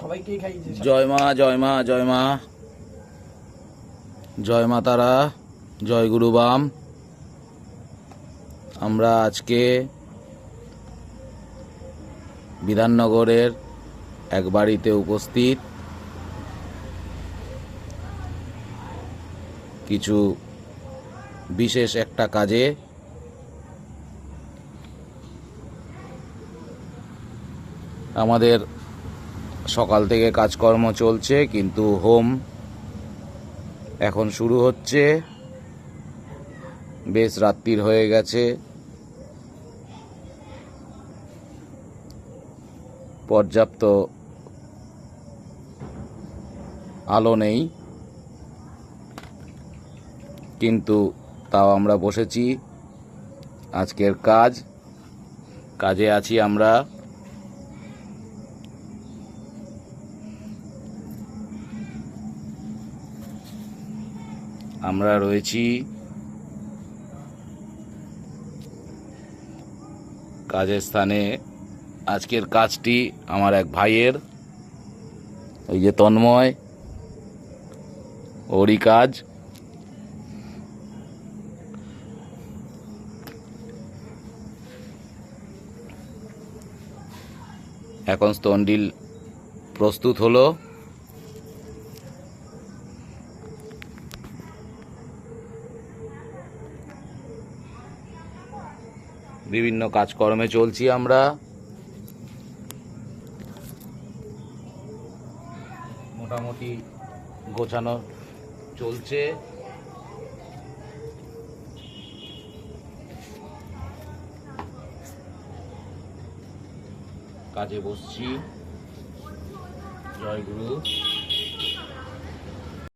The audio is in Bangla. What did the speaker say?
সবাইকেই খাইয়েছে। জয় মা, জয় মা, জয় মা, জয় মা তারা, জয় গুরু বাম। আমরা আজকে বিধাননগরের এক বাড়িতে উপস্থিত, কিছু বিশেষ একটা কাজে। আমাদের সকাল থেকে কাজকর্ম চলছে, কিন্তু হোম এখন শুরু হচ্ছে। বেশ রাত্রির হয়ে গেছে, পর্যাপ্ত আলো নেই, কিন্তু তাও আমরা বসেছি। আজকের কাজে আছি আমরা। আমরা রয়েছি কাজের স্থানে। আজকের কাজটি আমার এক ভাইয়ের, ওই যে তন্ময়, ওরই কাজ। এখন স্তনডিল প্রস্তুত হলো। বিভিন্ন কাজকর্মে চলছি আমরা। মোটামুটি গোছানো চলছে। কাজে বসছি। জয় গুরু।